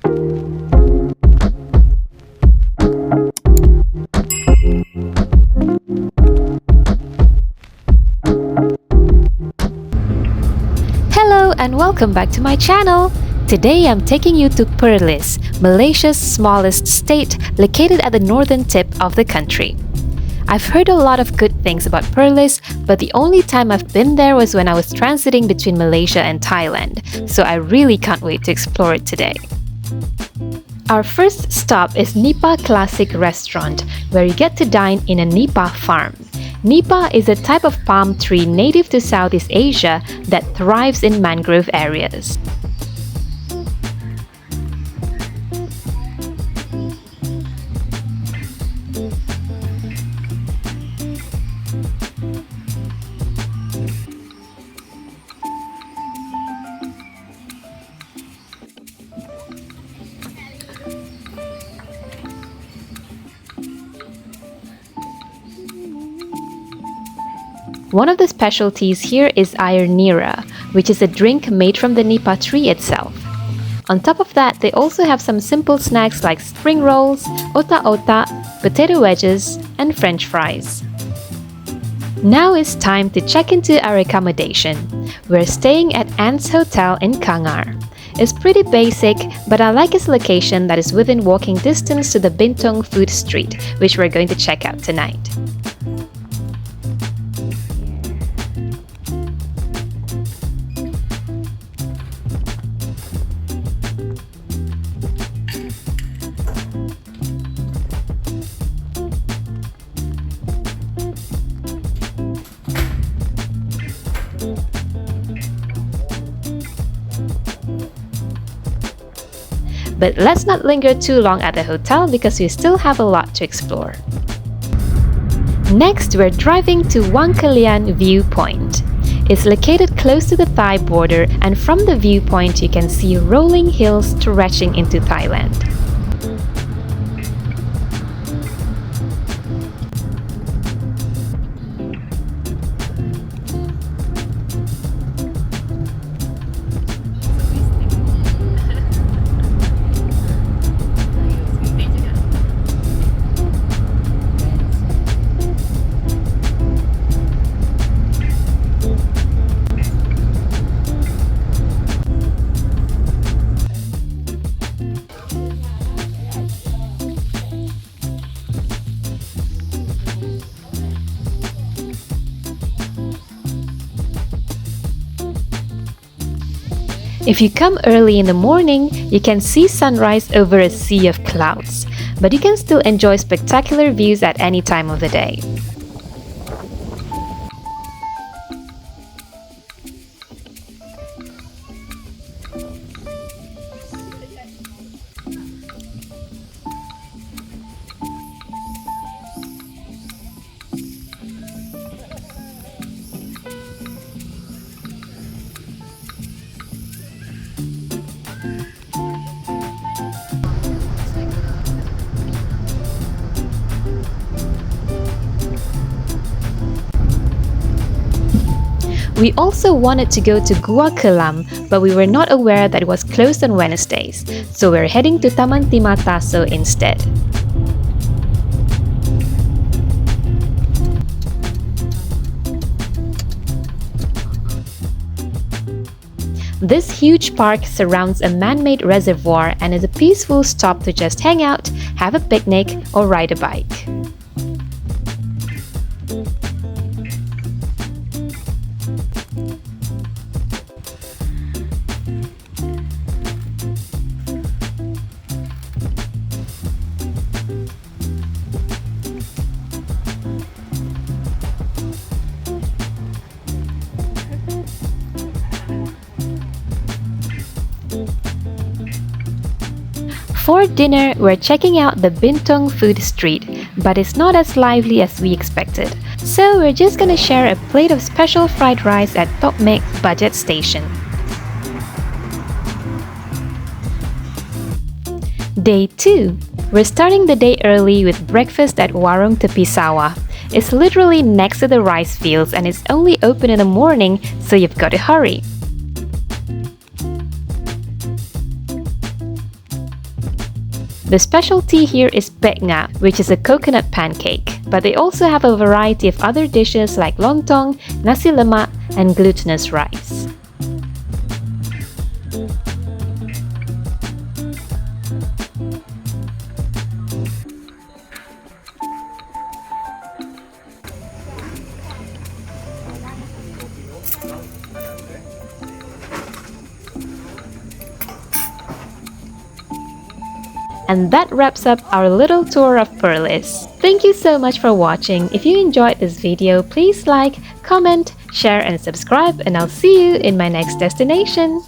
Hello and welcome back to my channel! Today I'm taking you to Perlis, Malaysia's smallest state located at the northern tip of the country. I've heard a lot of good things about Perlis, but the only time I've been there was when I was transiting between Malaysia and Thailand, so I really can't wait to explore it today. Our first stop is Nipa Classic Restaurant, where you get to dine in a nipa farm. Nipa is a type of palm tree native to Southeast Asia that thrives in mangrove areas. One of the specialties here is air nira, which is a drink made from the nipa tree itself. On top of that, they also have some simple snacks like spring rolls, otak-otak, potato wedges, and french fries. Now it's time to check into our accommodation. We're staying at Ant's Hotel in Kangar. It's pretty basic, but I like its location that is within walking distance to the Bintong Food Street, which we're going to check out tonight. But let's not linger too long at the hotel because we still have a lot to explore. Next, we're driving to Wang Kelian Viewpoint. It's located close to the Thai border, and from the viewpoint you can see rolling hills stretching into Thailand. If you come early in the morning, you can see sunrise over a sea of clouds, but you can still enjoy spectacular views at any time of the day. We also wanted to go to Gua Kelam, but we were not aware that it was closed on Wednesdays, so we're heading to Taman Timataso instead. This huge park surrounds a man-made reservoir and is a peaceful stop to just hang out, have a picnic, or ride a bike. For dinner, we're checking out the Bintong Food Street, but it's not as lively as we expected. So we're just gonna share a plate of special fried rice at Top Mek Budget Station. Day 2. We're starting the day early with breakfast at Warung Tepi Sawah. It's literally next to the rice fields and it's only open in the morning, so you've got to hurry. The specialty here is peknga, which is a coconut pancake, but they also have a variety of other dishes like lontong, nasi lemak, and glutinous rice. And that wraps up our little tour of Perlis. Thank you so much for watching. If you enjoyed this video, please like, comment, share and subscribe, and I'll see you in my next destination.